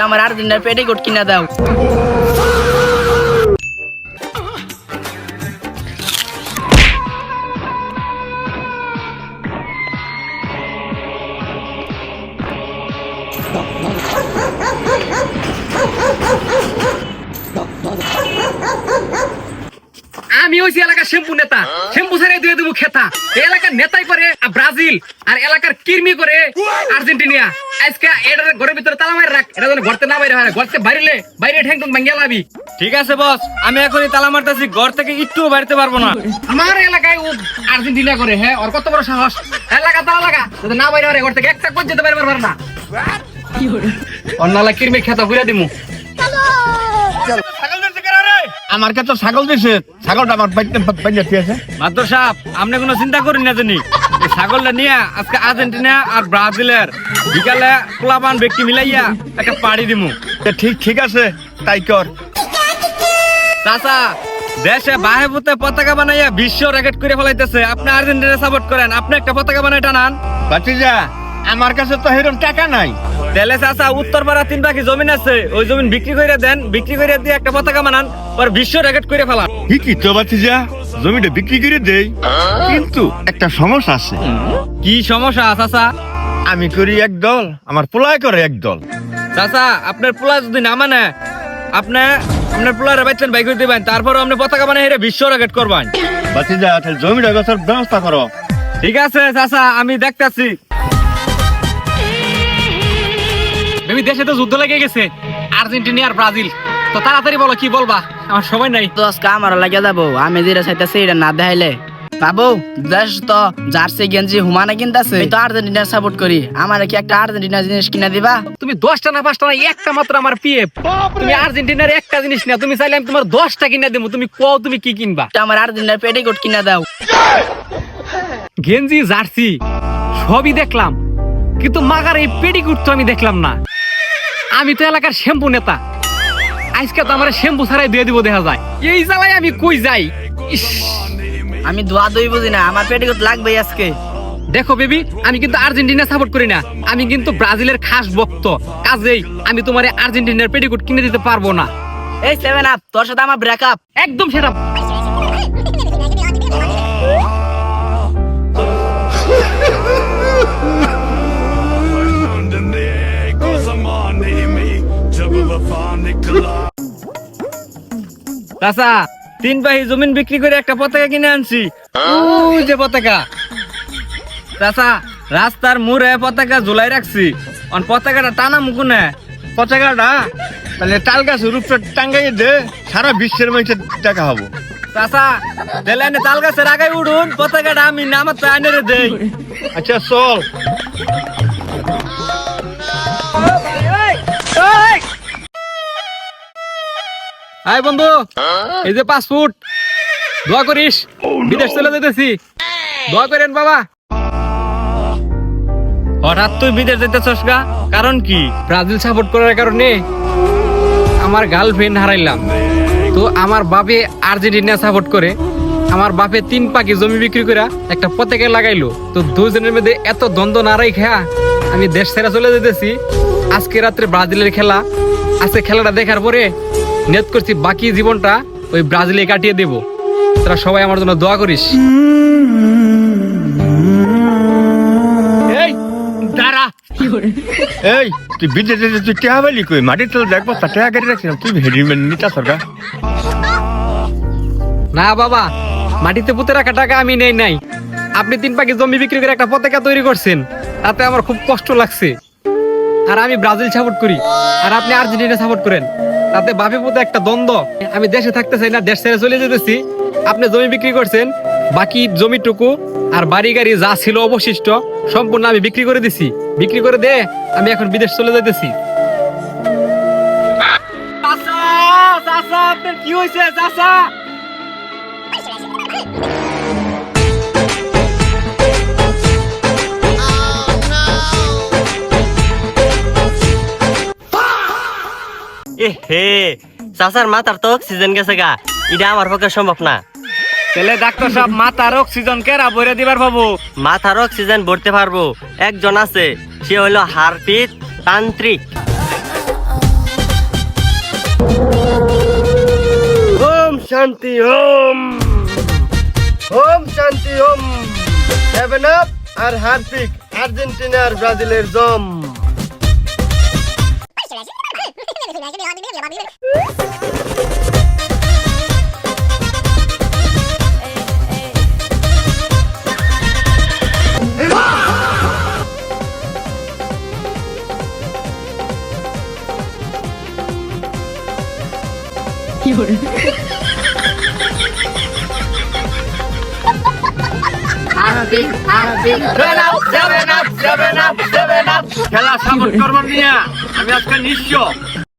আমার আর্জেন্টিনার পেটিকোট কিনা দাও। আমি হইছি এলাকার শ্যাম্পু নেতা, শ্যাম্পু ছেড়ে দিয়ে দেবো খেতা। এই এলাকার নেতাই করে ব্রাজিল, আর এলাকার কির্মি করে আর্জেন্টিনা। আজকে এটার ঘরের ভিতরে তালা মারি রাখ, এটা যেন ঘরতে না বাইরে হয়, ঘরতে বাইরে বাইরে ঠ্যাং টুং ভাঙ্গিয়া লাবি। ঠিক আছে বস, আমি এখনই তালা মারতেছি, ঘর থেকে একটু বাড়তে পারবো না। আমার এলাকায় ও আর্জেন্টিনা করে, হ্যাঁ ওর কত বড় সাহস। এলাকা তালা লাগা, যদি না বাইরে হয় ঘর থেকে একটা কোচ যেতে পারবার না। অন্যালা কির্মি খেতা ঘুরে দিমু। আমার কাছে ছাগল দিছে, ছাগলটা আমার বাইরে ঠিক আছে। মাদর সাহেব, আপনি কোনো চিন্তা করেন না জানি, এই ছাগলটা নিয়ে আজকে আর্জেন্টিনা আর ব্রাজিলের বিকালে পোলাপান ব্যক্তি মিলাইয়া একটা পাড়ি দিমু। ঠিক আছে, তাই কর। চাচা, দেশে বাহে বুতে পতাকা বানাইয়া বিশ্ব রেকর্ড করে ফেলাইতেছে, আপনি আর্জেন্টিনা সাপোর্ট করেন, আপনি একটা পতাকা বানাই টানান। বাতিজা, আমার কাছে তো হেরম টাকা নাই। তাহলে চাচা, উত্তরপাড়া 3 বাকি জমিন আছে, ওই জমিন বিক্রি করে দেন, বিক্রি করে দিয়ে একটা পতাকা বানান, পর বিশ্ব রেকর্ড করে ফেলান। কি তো বাতিজা, জমিটা বিক্রি করে দেই, কিন্তু একটা সমস্যা আছে। কি সমস্যা চাচা? আমি করি এক দল, আমার পোলায় করে এক দল। চাচা, আপনার পোলা যদি না মানে, আপনার পোলারে বাইতেন বাই করে দিবেন, তারপর আপনি পতাকা বানাই হেরে বিশ্ব রেকর্ড করবেন। বাতিজা, তাহলে জমিটা বেচার ব্যবস্থা করো। ঠিক আছে চাচা, আমি দেখতেছি। দেশে তো যুদ্ধ লেগে গেছে, আর্জেন্টিনা আর ব্রাজিল। তো তাড়াতাড়ি বলো, কি বলবা, আমার সময় নাই। তো আজকে আমার লাগে যাবো, আমি যেটা চাইতেছি এটা না দেখাইলে বাবু। দেশ তো জার্সি গেঞ্জি হুমানা কিনতেছে, তো আর্জেন্টিনার সাপোর্ট করি, আমার কি একটা আর্জেন্টিনার জিনিস কিনা দিবা? তুমি 10টা না 5টা না, একটা মাত্র আমার পিএফ। তুমি আর্জেন্টিনার একটা জিনিস না, তুমি চাইলে আমি তোমার 10টা কিনা দেবো। তুমি কও তুমি কি কিনবা? আমার আর্জেন্টিনার পেটিকোট কিনা দাও। গেঞ্জি জার্সি সবই দেখলাম, কিন্তু মাগার এই পেটিকুট তো আমি দেখলাম না। আমি তো এলাকার শ্যাম্পু নেতা, আজকে তো আমার শ্যাম্পু ছাড়াই দিয়ে দিব দেখা যায়। এই জ্বালায় আমি কই যাই। ইস, আমি ধোয়া দই বুঝি না, আমার পেটিকোট লাগবেই আজকে। দেখো বেবি, আমি কিন্তু আর্জেন্টিনা সাপোর্ট করি না, আমি কিন্তু ব্রাজিলের খাস ভক্ত। কাজেই আমি তোমার আর্জেন্টিনার পেটিকুট কিনে দিতে পারবো না। এই 7 আপ, তোর সাথে আমার ব্রেকআপ। একদম সেটা। চাচা, 3 বাহি জমিন বিক্রি করে একটা পতাকা কিনে আনছি, ওই যে পতাকা। চাচা, রাস্তার মোড়ে পতাকা ঝুলাই রাখছি, পতাকাটা টানা মুকুনে। পতাকাটা তাহলে তাল গাছ রূপটা টাঙ্গাইয়ে দে, সারা বিশ্বের মধ্যে টাকা হবো। চাচা, তাহলে এনে তাল গাছের আগায় উঠুন, পতাকাটা আমি নামাতে আনে রে দেই। আচ্ছা চল। হাই বন্ধু, এই যে পাসপোর্ট, দোয়া করিস, বিদেশ চলে যেতেছি, দোয়া করেন বাবা। হঠাৎ তুই বিদেশ যেতেছস গা, কারণ কি? ব্রাজিল সাপোর্ট করার কারণে আমার গার্লফ্রেন্ড হারাইলাম। তো আমার বাপে আর্জেন্টিনা সাপোর্ট করে, আমার বাপে 3 পাখি জমি বিক্রি করে একটা পতাকা লাগাইলো। তো দুজনের মধ্যে এত দ্বন্দ্ব না রাখা আমি দেশ ছেড়ে চলে যেতেছি। আজকে রাত্রে ব্রাজিলের খেলা, আজকে খেলাটা দেখার পরে নিয়ত করছি বাকি জীবনটা ওই ব্রাজিলে কাটিয়ে দেব। তোরা সবাই আমার জন্য দোয়া করিস। এই দাঁড়া, এই তুই বিদেশে তুই টেহা বেলি কই, মাটির তলে দেখবো তা টেহা গাড়ি রাখছিলাম, তুই হেডিমেন্ট নিতা সরকার। না বাবা, মাটিতে পুঁতে রাখা টাকা আমি নেই নাই। আপনি 3 পাখি জমি বিক্রি করে একটা পতাকা তৈরি করছেন, তাতে আমার খুব কষ্ট লাগছে। আর আমি ব্রাজিল সাপোর্ট করি, আর আপনি আর্জেন্টিনা সাপোর্ট করেন, তাতে বাপে পুঁতে একটা দ্বন্দ্ব। আমি দেশে থাকতে চাই না, দেশ ছেড়ে চলে যেতেছি। আপনি জমি বিক্রি করছেন, বাকি জমিটুকু আর বাড়ি গাড়ি যা ছিল অবশিষ্ট সম্পূর্ণ আমি বিক্রি করে দিছি। বিক্রি করে দে আমি এখন বিদেশ চলে যেতেছি। চাচা, চাচা, আপনার কি হয়েছে চাচা? হে চাচার মাথার তো অক্সিজেন গেছে গা, এটা আমার পক্ষে সম্ভব না। তাহলে ডাক্তার সাহেব, মাথার অক্সিজেন কেরা ভরে দিবার বাবু? মাথার অক্সিজেন ভরতে পারবো একজন আছে, সে হলো হারপিত তান্ত্রিক। শান্তি ওম ওম শান্তি ওম 7 আপ আর হারপিক আর্জেন্টিনা আর ব্রাজিলের জম খেলা সাপোর্ট করবো নিয়া আমি আজকে নিশ্চয়